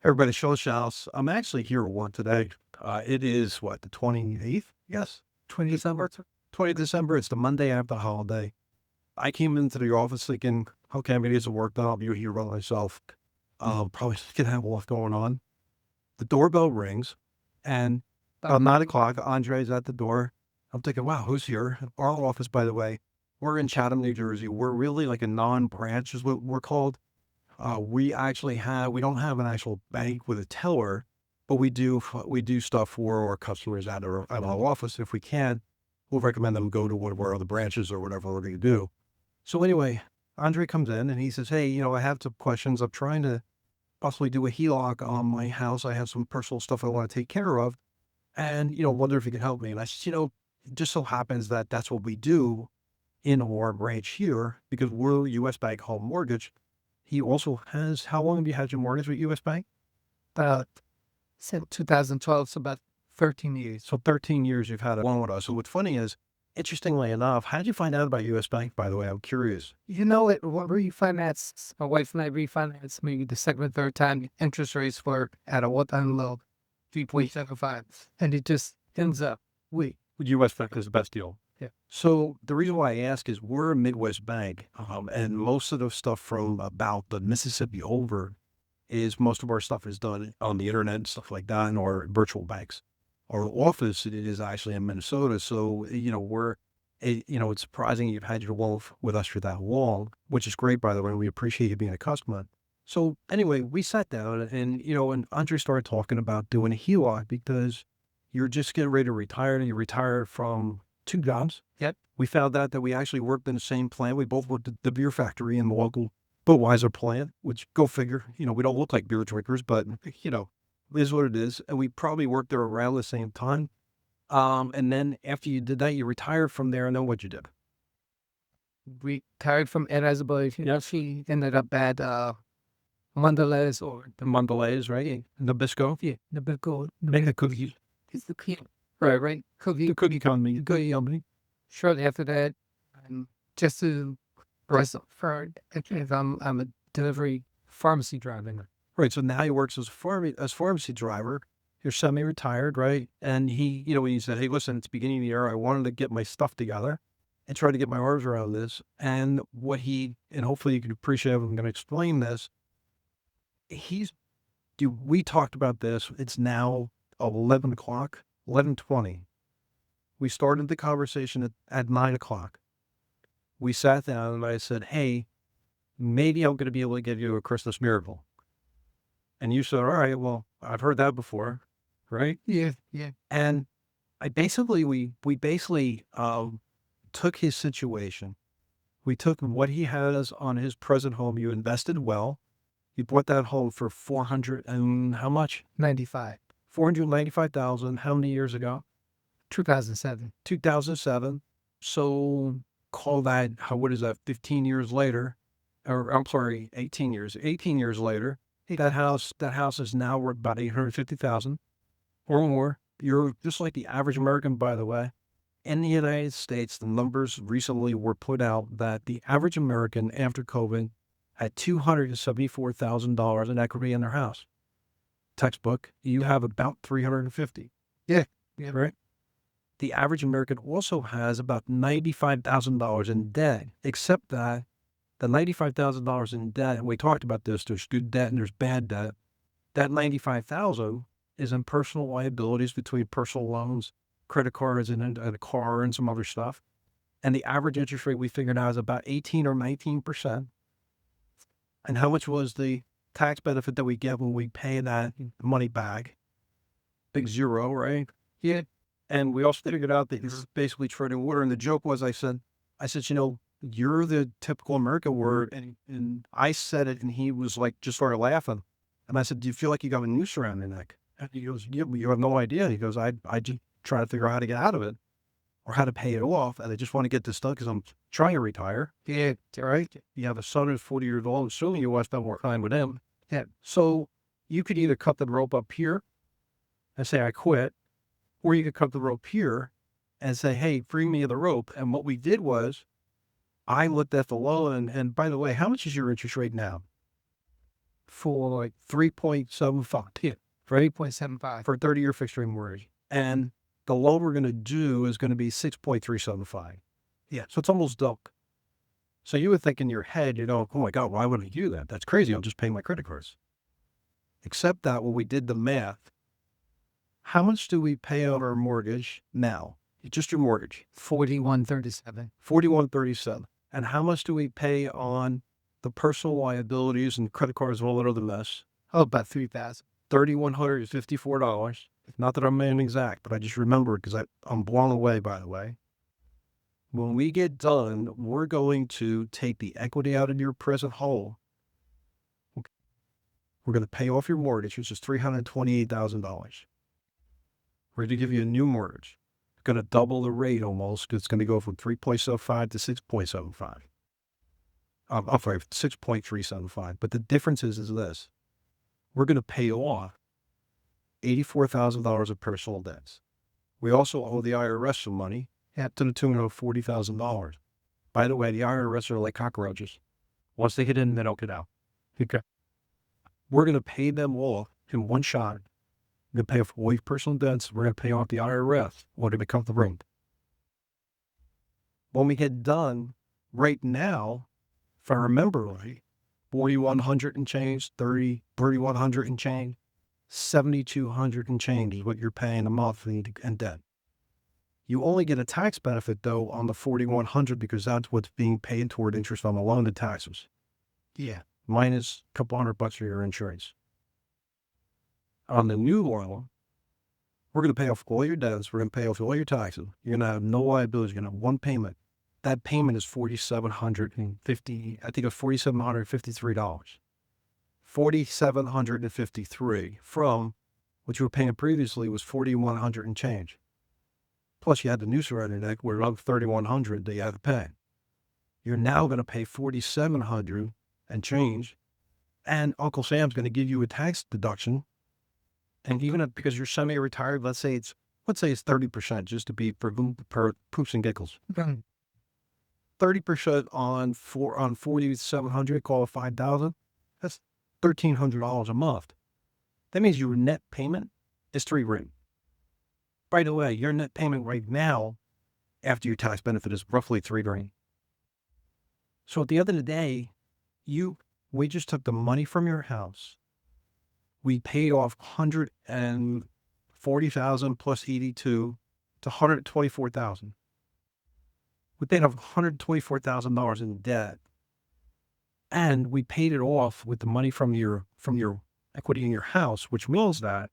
Everybody, Shallis. I'm actually here at one today. It is what, the 28th? Yes, 20 December. 20 December. It's the Monday after the holiday. I came into the office thinking, okay, I'm gonna get some work done. I'll be here by myself. Probably gonna have a lot going on. The doorbell rings, and about 9 o'clock, Andre's at the door. I'm thinking, wow, who's here? Our office, by the way, we're in Chatham, New Jersey. We're really like a non-branch, is what we're called. We don't have an actual bank with a teller, but we do stuff for our customers at our office. If we can, we'll recommend them go to one of our other branches or whatever we're going to do. So anyway, Andre comes in and he says, hey, I have some questions. I'm trying to possibly do a HELOC on my house. I have some personal stuff I want to take care of. And, wonder if you can help me. And I said, it just so happens that that's what we do in our branch here because we're US Bank Home Mortgage. He also has, how long have you had your mortgage with US Bank? About since 2012, so about 13 years. So 13 years you've had a loan with us. So what's funny is, interestingly enough, how did you find out about US Bank, by the way? I'm curious. You know it, what refinance, my wife and I refinanced maybe the second or third time, interest rates were at a all-time low, 3.75. And it just ends up, US Bank is the best deal. Yeah. So the reason why I ask is we're a Midwest bank, and most of the stuff from about the Mississippi over most of our stuff is done on the internet and stuff like that, or virtual banks. Our office, it is actually in Minnesota. So, it's surprising you've had your loan with us for that long, which is great, by the way. We appreciate you being a customer. So anyway, we sat down and Andre started talking about doing a HELOC because you're just getting ready to retire and you retire from two jobs. Yep. We found out that we actually worked in the same plant. We both worked at the beer factory in the local Budweiser plant, which go figure, we don't look like beer drinkers, but it is what it is. And we probably worked there around the same time. And then after you did that, you retired from there, and then what you did? retired from Anheuser-Busch. She ended up at Mondelez or The Mondelez, right? Nabisco. yeah, Nabisco. Make the cookies. It's the key. Right. The cookie company. Cookie company. Shortly after that, just to rest for I'm a delivery pharmacy driver. Right. So now he works as pharmacy driver. You're semi-retired, right? And he, when he said, hey, listen, it's beginning of the year. I wanted to get my stuff together and try to get my arms around this. And and hopefully you can appreciate, I'm going to explain this. We talked about this. It's now 11 o'clock, 11:20. We started the conversation at 9 o'clock. We sat down and I said, hey, maybe I'm going to be able to give you a Christmas miracle. And you said, all right, well, I've heard that before, right? Yeah. And we basically took his situation. We took what he has on his present home. You invested well. You bought that home for 400 and how much? 95. 495,000. How many years ago? 2007. 2007. So call that, what is that, 15 years later, or I'm sorry, 18 years. 18 years later, that house is now worth about 850,000 or more. You're just like the average American, by the way. In the United States, the numbers recently were put out that the average American after COVID had $274,000 in equity in their house. Textbook, you have about 350. Yeah. Right? The average American also has about $95,000 in debt, except that the $95,000 in debt, and we talked about this, there's good debt and there's bad debt. That $95,000 is in personal liabilities between personal loans, credit cards, and a car and some other stuff. And the average interest rate we figured out is about 18 or 19%. And how much was the tax benefit that we get when we pay that money back? Big zero, right? Yeah. And we also figured out that it's basically treading water. And the joke was, I said, you're the typical American word. And I said it, and he was like, just started laughing. And I said, do you feel like you got a noose around your neck? And he goes, yeah, you have no idea. He goes, I just try to figure out how to get out of it or how to pay it off. And I just want to get this done because I'm trying to retire. Yeah. Right? You have a son who's 40 years old. Assuming you want to spend more time with him. Yeah. So you could either cut the rope up here and say, I quit, or you could cut the rope here and say, hey, free me of the rope. And what we did was I looked at the loan, and by the way, how much is your interest rate now? for like 3.75 3.75. for a 30-year fixed rate mortgage. And the loan we're going to do is going to be 6.375. Yeah. So it's almost double. So you would think in your head, oh my God, why would I do that? That's crazy. I'm just paying my credit cards. Except that when we did the math, how much do we pay on our mortgage now? Just your mortgage. 41.37. 41.37. And how much do we pay on the personal liabilities and credit cards and all that other mess? Oh, about 3,000. $3,154. Not that I'm being exact, but I just remember it because I'm blown away, by the way. When we get done, we're going to take the equity out of your present home. We're going to pay off your mortgage, which is $328,000. We're going to give you a new mortgage. It's going to double the rate almost. It's going to go from 3.75 to 6.75. I'm sorry, 6.375. But the difference is this. We're going to pay off $84,000 of personal debts. We also owe the IRS some money to the tune of $40,000. By the way, the IRS are like cockroaches. Once they get in, they don't get out. Okay. We're going to pay them off in one shot. We're going to pay off all your personal debts. We're going to pay off the IRS when they come to the room. When we get done, right now, if I remember right, 4,100 and change, 3,100 and change, 7,200 and change is what you're paying a month in debt. You only get a tax benefit, though, on the 4,100 because that's what's being paid toward interest on the loan and taxes. Yeah. Minus a couple $100 for your insurance. On the new loan, we're going to pay off all your debts. We're going to pay off all your taxes. You're going to have no liabilities. You're going to have one payment. That payment is $4,750. I think it's $4,753. $4,753 from what you were paying previously was $4,100 and change. Plus, you had the new surrender deck where another $3,100 that you had to pay. You're now going to pay $4,700 and change, and Uncle Sam's going to give you a tax deduction. And even if, because you're semi-retired, let's say it's 30%, just to be per poops and giggles. 30% on 4,700, call it 5,000. That's $1,300 a month. That means your net payment is $3,000. By the way, your net payment right now, after your tax benefit, is roughly $3,000. So at the end of the day, we just took the money from your house. We paid off $140,000 plus 82 to $124,000. We paid off $124,000 in debt, and we paid it off with the money from your equity in your house, which means that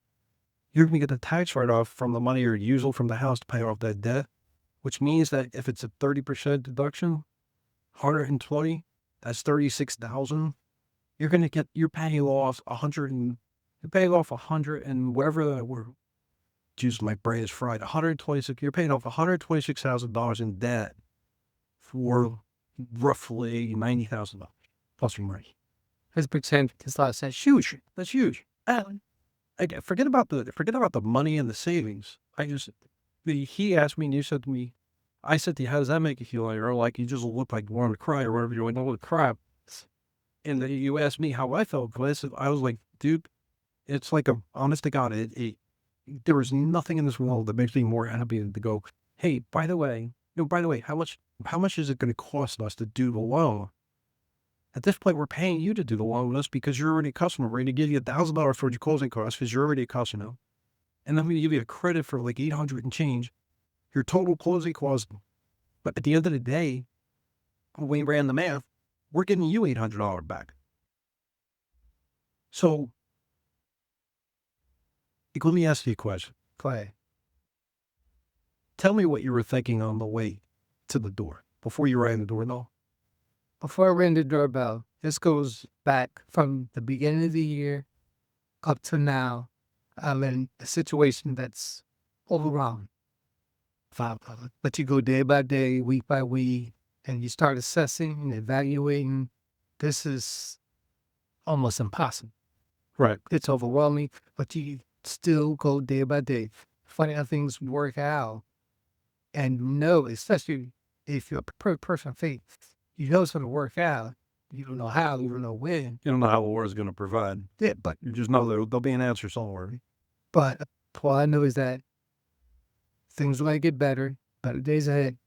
you're going to get the tax write-off from the money you're using from the house to pay off that debt, which means that if it's a 30% deduction, 120, that's $36,000. You're paying off 100 and whatever that were. Jeez, my brain is fried. 126. You're paying off $126,000 in debt for roughly $90,000 plus or minus. That's a big change. That's huge. That's huge. And forget about the money and the savings. He asked me and you said to me, I said to you, how does that make you feel? Or like you just look like you want to cry or whatever, you want to cry. And then you asked me how I felt. I was like, dude, it's like honest to God, there is nothing in this world that makes me more happy than to go, hey, by the way, how much is it going to cost us to do the loan? At this point, we're paying you to do the loan with us because you're already a customer. We're going to give you $1,000 for your closing costs because you're already a customer. And then we give you a credit for like 800 and change. Your total closing cost. But at the end of the day, when we ran the math, we're giving you $800 back. So, let me ask you a question. Clay. Tell me what you were thinking on the way to the door, before you ran the doorbell. Before I rang the doorbell, this goes back from the beginning of the year up to now. I'm in a situation that's overwhelming. But you go day by day, week by week, and you start assessing and evaluating. This is almost impossible. Right. It's overwhelming, but you still go day by day, finding how things work out. And especially if you're a person of faith, you know it's going to work out. You don't know how, you don't know when. You don't know how the war is going to provide. Yeah, but You just know there'll be an answer somewhere. all I know is that things are going to get better days ahead.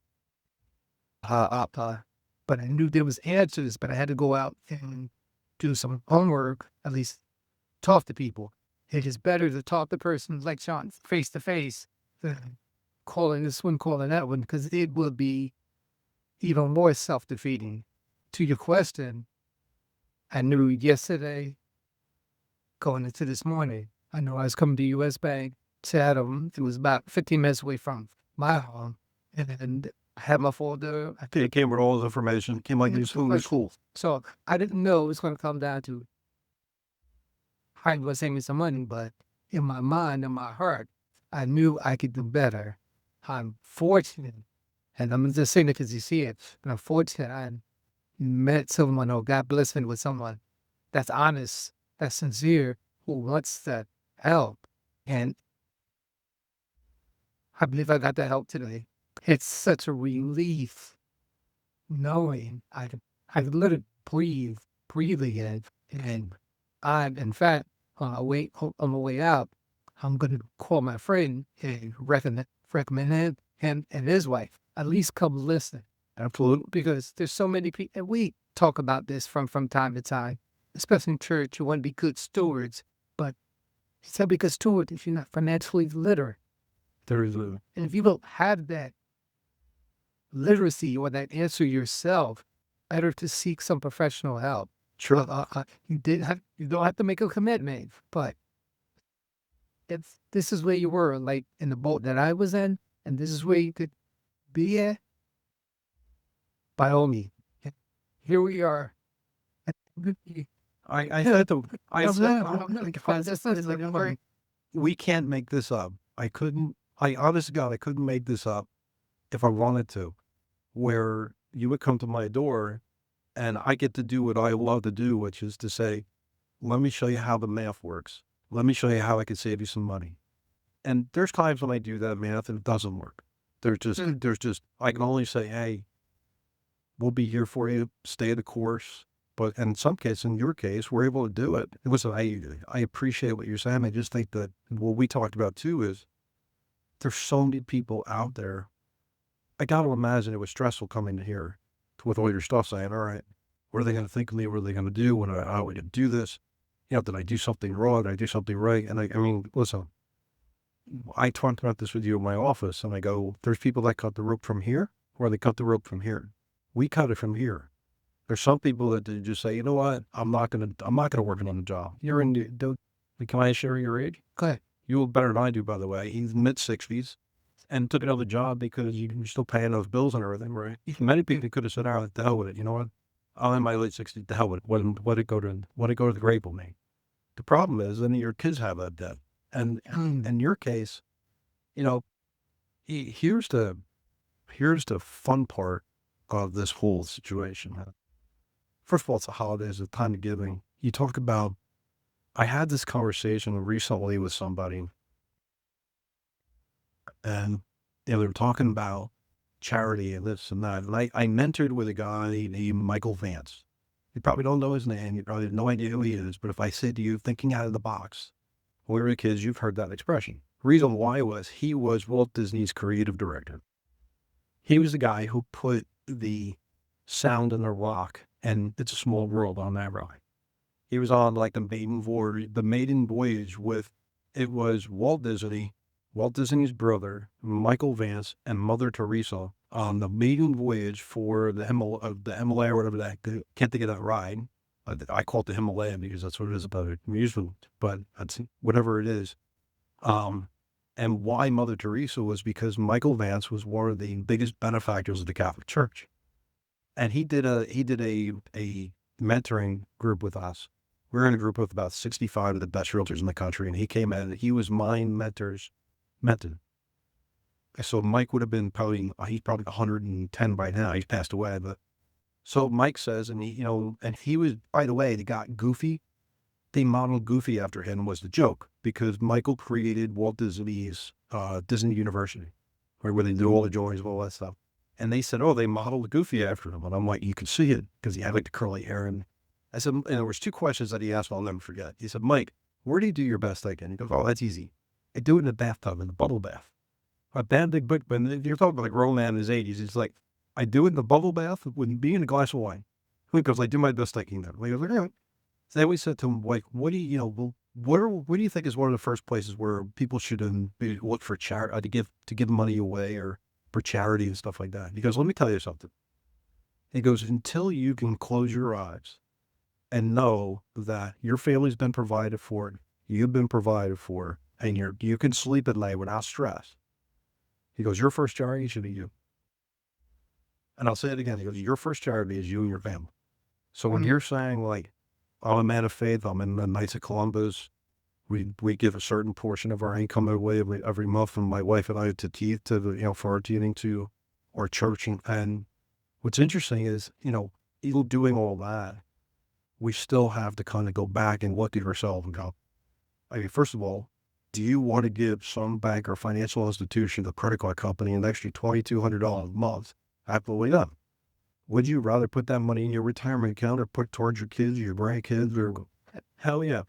But I knew there was answers, but I had to go out and do some homework, at least talk to people. It is better to talk to persons like Sean face to face than calling this one, calling that one, because it will be even more self-defeating. To your question, I knew yesterday going into this morning, I knew I was coming to US Bank, Chatham. It was about 15 minutes away from my home. And I had my folder. It came with all the information. It came like these foolish schools. So I didn't know it was going to come down to I was saving some money, but in my mind, in my heart, I knew I could do better. I'm fortunate, and I'm just saying it because you see it, but I'm fortunate I met someone, or God bless me with someone that's honest, that's sincere, who wants to help. And I believe I got that help today. It's such a relief knowing I could literally breathe again. And in fact, on my way out, I'm going to call my friend and recommend him and his wife. At least come listen. Absolutely. Because there's so many people, and we talk about this from time to time, especially in church. You want to be good stewards, but it's not be good steward if you're not financially literate. There is And if you don't have that literacy or that answer yourself, better to seek some professional help. sure. You don't have to make a commitment, but if this is where you were, like in the boat that I was in, and this is where you could be at, by all means, here we are. I said to I said Like, we can't make this up. I honest to God, I couldn't make this up if I wanted to. Where you would come to my door and I get to do what I love to do, which is to say, let me show you how the math works. Let me show you how I can save you some money. And there's times when I do that math and it doesn't work. There's just, I can only say, hey, we'll be here for you, stay the course. But in some cases, in your case, we're able to do it. Listen, I appreciate what you're saying. I just think that what we talked about too is there's so many people out there. I got to imagine it was stressful coming to here with all your stuff saying, all right, what are they going to think of me? What are they going to do? How are we going to do this? You know, did I do something wrong? Did I do something right? And I mean, listen, I talked about this with you in my office and I go, there's people that cut the rope from here or they cut the rope from here. We cut it from here. There's some people that just say, you know what? I'm not gonna work on the job. You're in the, can I share your age? go ahead. You look better than I do, by the way. He's mid-60s and took another job because you're still paying those bills and everything, right? Many people could have said, all right, the hell with it. You know what? I'm in my late 60s, the hell with it. Let it go to the grave with me. The problem is then your kids have that debt. And in your case, you know, here's the fun part of this whole situation. First of all, it's the holidays, the time of giving. You talk about, I had this conversation recently with somebody and they were talking about charity and this and that. And I mentored with a guy named Michael Vance. You probably don't know his name. You probably have no idea who he is. But if I said to you, thinking out of the box, when we were kids, you've heard that expression. Reason why was he was Walt Disney's creative director. He was the guy who put the sound in the rock and It's a Small World on that ride. He was on like the maiden voyage with, it was Walt Disney's brother, Michael Vance, and Mother Teresa on the maiden voyage for the Himalaya, whatever that, can't think of that ride. I call it the Himalaya because that's what it is about it, amusement, but that's whatever it is. And why Mother Teresa was because Michael Vance was one of the biggest benefactors of the Catholic Church. And he did a mentoring group with us. We were in a group with about 65 of the best realtors in the country, and he came in and he was my mentor's mentor. So Mike would have been he's probably 110 by now. He's passed away, but so Mike says, and he was, by the way, they got Goofy. They modeled Goofy after him was the joke because Michael created Walt Disney's Disney University, right, where they do all the drawings and all that stuff. And they said, oh, they modeled Goofy after him. And I'm like, you can see it because he had like the curly hair. And I said, and there was 2 questions that he asked, I'll never forget. He said, Mike, where do you do your best thinking? He goes, oh, that's easy. I do it in the bathtub, in the bubble bath. A bad big book, but you're talking about like grown man in his 80s. It's like, I do it in the bubble bath with being in a glass of wine. He goes, I do my best thinking there. He goes, anyway. So then we said to him, like, what do you, what do you think is one of the first places where people should look for charity, to give money away or for charity and stuff like that? He goes, let me tell you something. He goes, until you can close your eyes and know that your family's been provided for, you've been provided for, and you can sleep at night without stress. He goes, your first charity should be you. And I'll say it again. He goes, your first charity is you and your family. So when you're saying like, I'm a man of faith, I'm in the Knights of Columbus, we give a certain portion of our income away every month, and my wife and I for our teething to our church. And what's interesting is, even doing all that, we still have to kind of go back and look at ourselves and go, I mean, first of all, do you want to give some bank or financial institution, the credit card company, an extra $2,200 a month? Absolutely not. Would you rather put that money in your retirement account or put towards your kids, your grandkids, or hell yeah?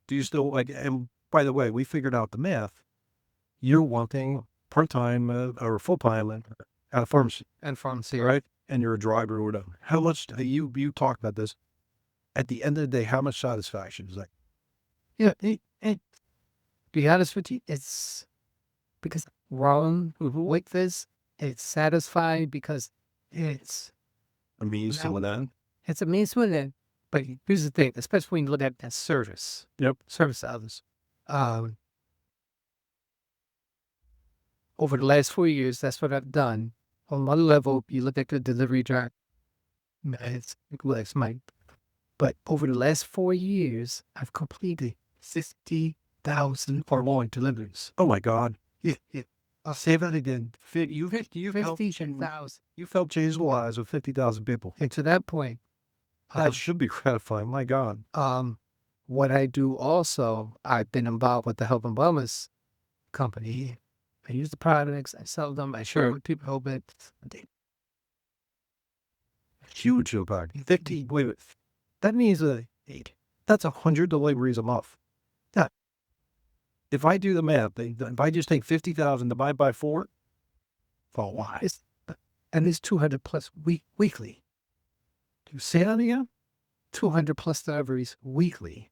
Do you still like, and by the way, we figured out the math. You're wanting part-time or full-time at a pharmacy. And pharmacy, Right? And you're a driver or whatever. How much, you talk about this. At the end of the day, how much satisfaction is that? Yeah, to be honest with you, it's because wrong with this. It's satisfying because it's I mean, you see what that? it's a means to an end. But here's the thing, especially when you look at that service. Yep. Service to others. Over the last 4 years, that's what I've done. On one level, you look at the delivery drive. It's Mike. But over the last 4 years, I've completed 60,000 or more deliveries. Oh my God. Yeah. I'll say that again. You've helped 50,000. change the lives of 50,000 people. And to that point, That should be gratifying. My God. what I do also, I've been involved with the health and wellness company. I use the products, I sell them, I share with people a little bit. Huge impact. 50. Wait. That means that's 100 deliveries a month. Yeah. If I do the math, if I just take 50,000 divided by 4, for why? And it's 200 plus weekly. Do you say that again? 200 plus deliveries weekly.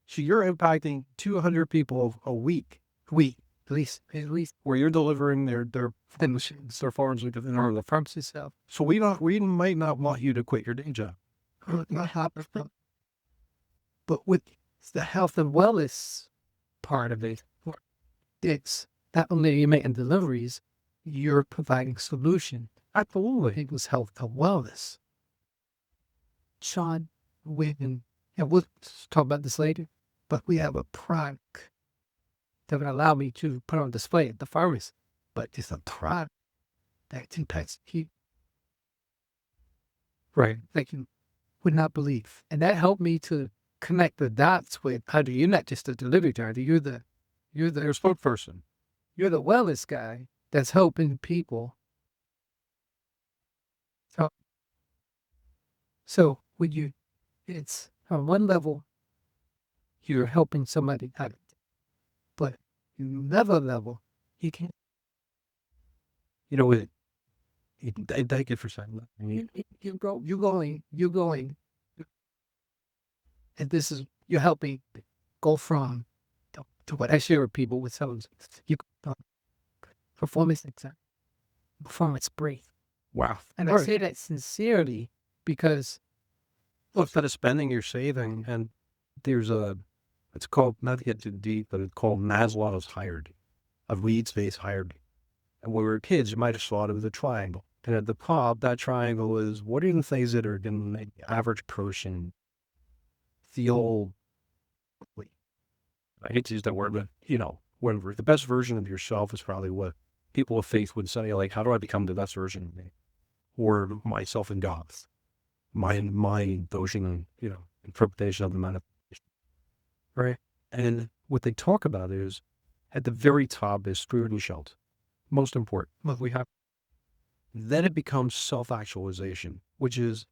So you're impacting 200 people a week. At least. Where you're delivering their farms within Or the pharmacy itself. So we might not want you to quit your day job. But with the health and wellness part of it, it's not only you're making deliveries, you're providing solution. Absolutely. People's health and wellness. Sean, and we'll talk about this later, but we have a product that would allow me to put on display at the pharmacy, but it's a product that impacts you. Right. That you would not believe. And that helped me to connect the dots with how do you not just a delivery driver, you're the spokesperson. You're the wellness guy that's helping people. So when it's on one level, you're helping somebody out, but another level, you can't. Thank you for saying that. You're going, and this is, you're helping go from to what I share with people with some, performance break. Wow. And I say that sincerely because instead of spending, you're saving. And there's it's called, not to get too deep, but it's called Maslow's hierarchy of needs-based hierarchy. And when we were kids, you might have thought it was a triangle. And at the top, that triangle is, what are the things that are going to make the average person feel, I hate to use that word, but, whatever. The best version of yourself is probably what people of faith would say, like, how do I become the best version of me? Or myself in God. My notion, interpretation of the manifestation. Right? And what they talk about is, at the very top is food and shelter. Most important. what we have. Then it becomes self-actualization, which is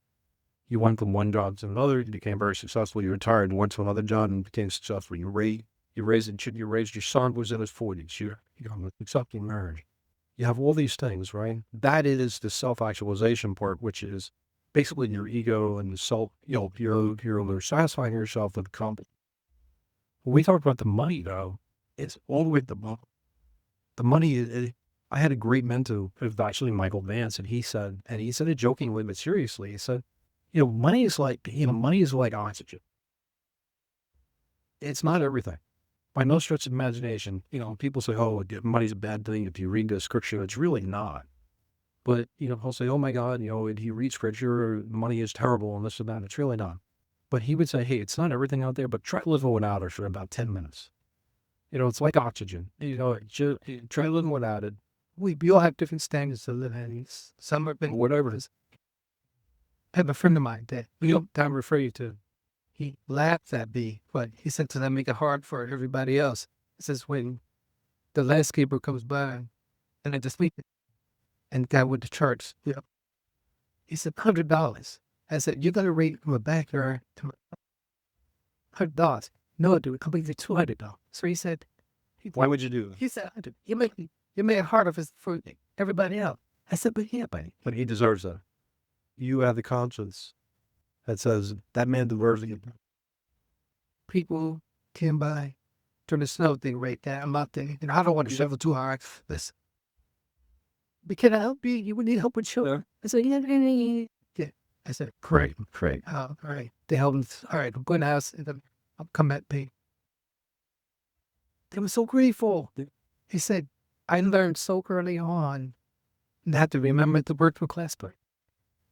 you went from one job to another, you became very successful, you retired and went to another job and became successful. You raised your son was in his 40s, you got a successful marriage. You have all these things, right? That is the self-actualization part, which is basically your ego and the self, you're satisfying yourself with the company. When we talk about the money, though, it's all with the money. The money, I had a great mentor, it was actually Michael Vance, and he said it jokingly but seriously. He said, money is like oxygen. It's not everything. By no stretch of imagination, people say, oh, money's a bad thing. If you read the scripture, it's really not. But, he'll say, oh my God, if you read scripture, money is terrible and this and that. It's really not. But he would say, hey, it's not everything out there, but try living without it for about 10 minutes. It's like oxygen. Try living without it. We all have different standards to live at. Some are been Whatever it is. I have a friend of mine that we don't time refer you to. He laughed at me, but he said to them, make it hard for everybody else. He says, when the landscaper comes by and I just sleep and the guy with the charts, he said, $100. I said, you got to rate from a backyard to $100. No, dude, it completely $200. So he said, Why would you do that? he said, you make it harder for everybody else. I said, but yeah, buddy. But he deserves that. You have the conscience that says that man deserves it. People came by, turn the snow thing right there. I'm out there. I don't want to shovel too hard. Listen. But can I help you? You would need help with children. I said, yeah. I said, great. All right. They helped me. All right, I'm going to house and then I'll come back pay. They were so grateful. He said, I learned so early on not to remember to work for class part.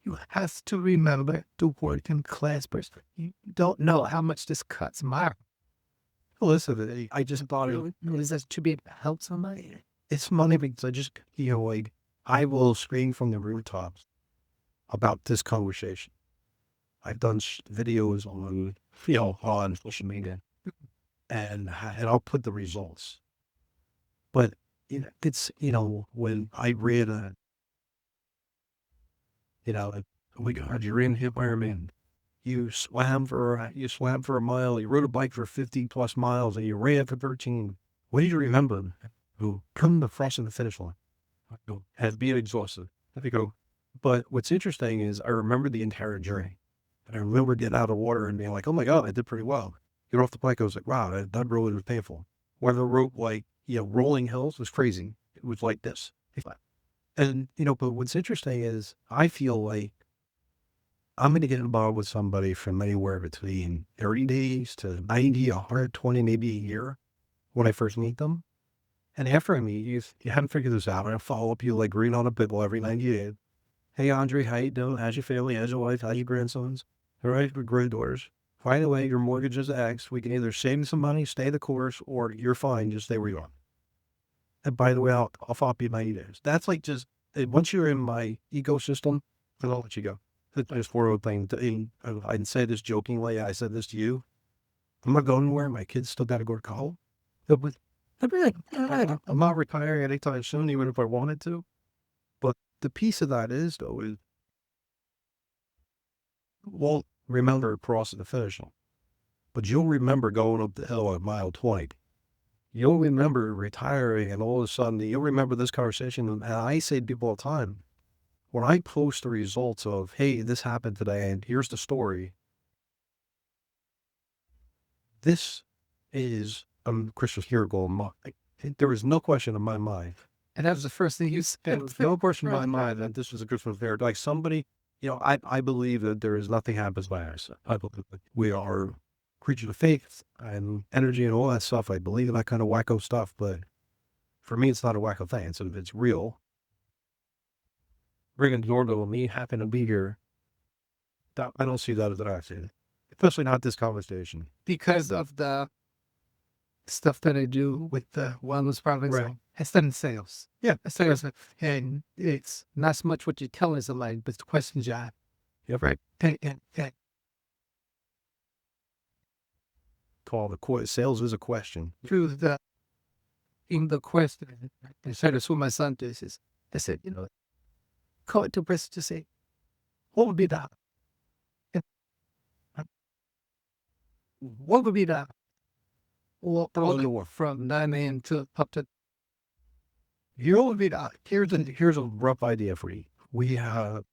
You have to remember to work in class first. You don't know how much this cuts my. Listen, I just thought Is that to be able to help somebody? it's money because I just, I will scream from the rooftops about this conversation. I've done videos on social media and I'll put the results. But it's, when I read we got you're in here, fireman. You swam for a mile. You rode a bike for 50 plus miles, and you ran for 13. What do you remember? Who come the crossing the finish line? I go, has been exhausted. I go, but what's interesting is I remember the entire journey, and I remember getting out of the water and being like, oh my God, I did pretty well. Get off the bike, I was like, wow, that really was painful. Where the rope, rolling hills was crazy. It was like this. And, but what's interesting is I feel like I'm going to get involved with somebody from anywhere between 30 days to 90, 120, maybe a year when I first meet them. And after I meet you, you haven't figured this out. I follow up you like green on a pickle every 90 days. Hey, Andre, how you doing? How's your family? How's your wife? How's your grandsons? All right, your granddaughters. By the way, your mortgage is X. We can either save some money, stay the course, or you're fine. Just stay where you are. And by the way, I'll follow up you 90 days. That's like just, once you're in my ecosystem, I'll let you go. There's four other things. I didn't say this jokingly. I said this to you. I'm not going anywhere. My kids still got to go to college. I'd be like, I'm not retiring anytime soon, even if I wanted to. But the piece of that is, though, is won't remember crossing the finish line, but you'll remember going up the hill at mile 20. You'll remember retiring, and all of a sudden, you'll remember this conversation. And I say to people all the time, when I post the results of, hey, this happened today, and here's the story, this is a Christmas miracle. There is no question in my mind. And that was the first thing you said. There was no question in my mind that this was a Christmas miracle. Like somebody, I believe that there is nothing happens by accident. I believe that we are creatures of faith and energy and all that stuff. I believe in that kind of wacko stuff, but for me, it's not a wacko thing. It's real. Ringing the doorbell and me happen to be here. I don't see that as an accident, especially not this conversation. Because of the stuff that I do with the wellness products. Right. It's done in sales. Yeah. Sales. And it's not so much what you tell us like, but it's the questions you ask. Yep. Right. And Call the sales is a question. through in the question, I said this with my son, I said, call it to person to say, what would be the, what would be the, well, from 9 a.m. to up to, Here would be the, here's a rough idea for you. We have,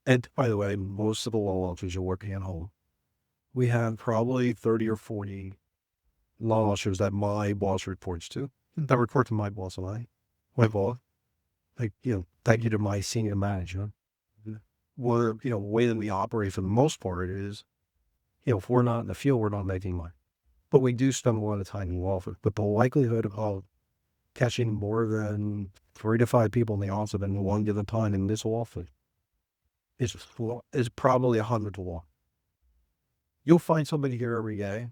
and by the way, most of the law officers are working at home. We have probably 30 or 40 law officers that my boss reports to. That report to my boss and my boss. Like, thank you to my senior manager. Well, the way that we operate for the most part is, if we're not in the field, we're not making money. But we do spend a lot of time in the office. But the likelihood of catching more than 3 to 5 people in the office at one given time in this office is probably 100 to 1. You'll find somebody here every day,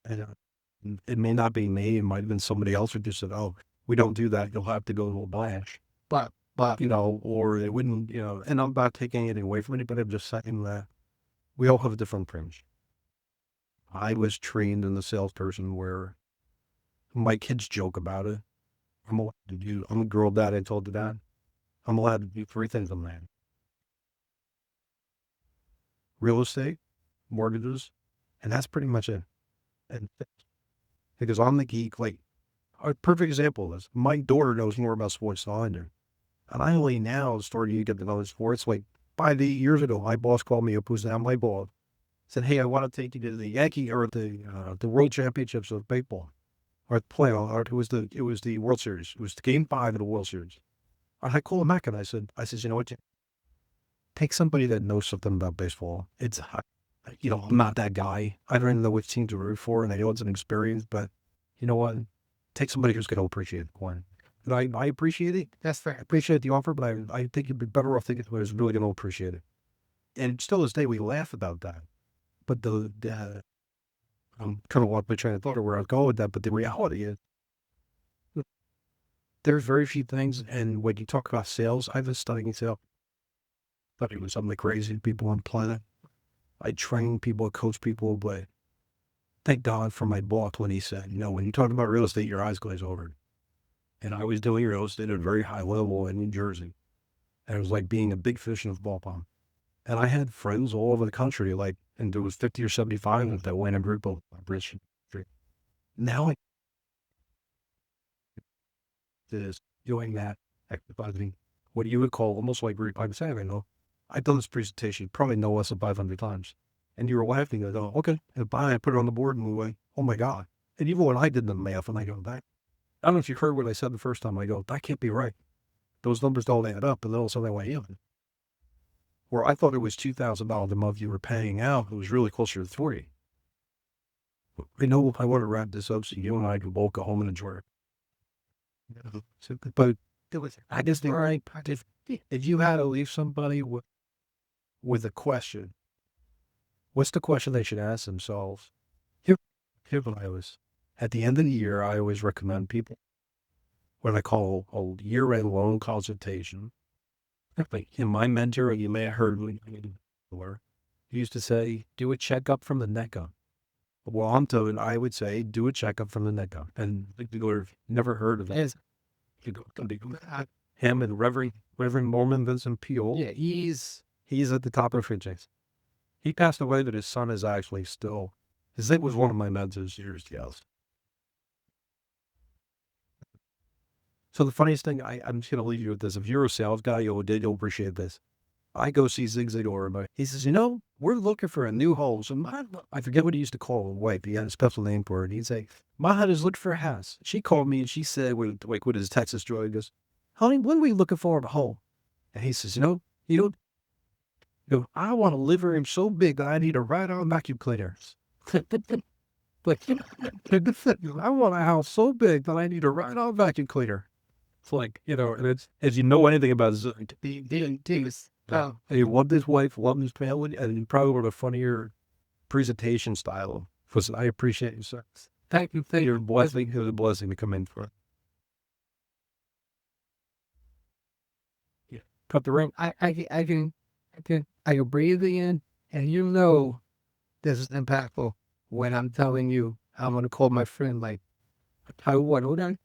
and it may not be me. It might have been somebody else who just said, "Oh, we don't do that. You'll have to go to a branch." But or it wouldn't, and I'm not taking anything away from anybody. I'm just saying that we all have a different approach. I was trained in the salesperson where my kids joke about it. I'm a girl dad. I told you that. I'm allowed to do 3 things on that: real estate, mortgages, and that's pretty much it. And because I'm the geek, like a perfect example of this, my daughter knows more about sports than I do. And I only now started to get to know sports. Like 5 to 8 years ago, my boss called me up, who's now my boss, said, "Hey, I want to take you to the Yankee or the World Championships of baseball, or the playoff, or it was the World Series. It was the Game 5 of the World Series." And I called him back and I said, you know what? Take somebody that knows something about baseball. I'm not that guy. I don't know which team to root for, and I know it's an experience, but you know what? Take somebody who's going to appreciate the coin. And I appreciate it. that's fair. I appreciate the offer, but I think you'd be better off thinking who's really going to appreciate it. And still this day, we laugh about that. But I'm kind of lost my train of thought of where I was going with that, but the reality is, there's very few things, and when you talk about sales, I was studying sales. I thought it was some of the craziest people on the planet. I train people, coach people, but thank God for my boss when he said, when you talk about real estate, your eyes glaze over. And I was doing real estate at a very high level in New Jersey. And it was like being a big fish in a small pond. And I had friends all over the country, and there was 50 or 75 of them that went in group of British. Now I is doing that, exercising, what you would call almost like I'm saying, I've done this presentation probably no less than 500 times. And you were laughing. I go, okay. And I put it on the board and we went, oh my God. And even when I did the math and I go, I don't know if you heard what I said the first time. I go, that can't be right. Those numbers don't add up. And then all of a sudden I went, where I thought it was $2,000 a month you were paying out, it was really closer to 3. I know I want to wrap this up so you and I can both go home and enjoy it. But I just think, if you had to leave somebody with a question, what's the question they should ask themselves? Here's what I always, at the end of the year, I always recommend people what I call a year-end loan consultation. In my mentor, you may have heard me before, he used to say, do a checkup from the neck up. Well, I would say, do a checkup from the neck up. And people have never heard of that. Him and Reverend Mormon Vincent Peale. Yeah, he's at the top of franchise. He passed away, but his son is actually still, his name was one of my mentors years ago. So the funniest thing, I'm just going to leave you with this. If you're a sales guy, you'll appreciate this. I go see Zig Ziglar, but he says, we're looking for a new home. So I forget what he used to call his wife. He had a special name for it. He'd say, my hut is looking for a house. She called me and she said, with his Texas joy, he goes, honey, when are we looking for a home? And he says, I want a living room so big that I need a ride-on vacuum cleaner. I want a house so big that I need a ride-on vacuum cleaner. It's like, and it's, as you know anything about Zig, he loved his wife, loved his family, and probably with a funnier presentation style. Listen, I appreciate you, sir. thank you. You're a blessing. It was a blessing to come in for. Yeah. Cut the ring. I can breathe in, and this is impactful when I'm telling you I'm gonna call my friend like, hold on.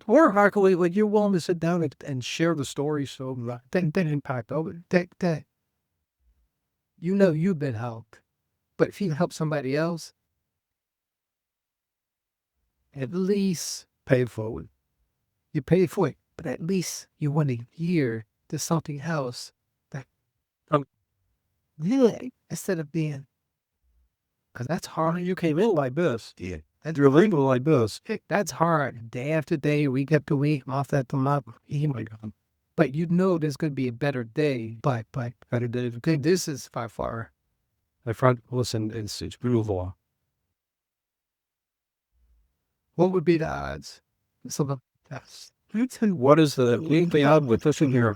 Or actually, like you're willing to sit down and share the story. So that impact over that you've been helped. But if you help somebody else, at least pay it forward. you pay for it. But at least you want to hear there's something else that really instead of being because that's hard. You came in like this. Yeah. You're leaving like this. That's hard. Day after day, week after week, month after month. Oh my God. But you know there's going to be a better day. But Better days. okay, this is by far. My friend, listen, it's beautiful. What would be the odds? So that's What is the lead beyond with this in here?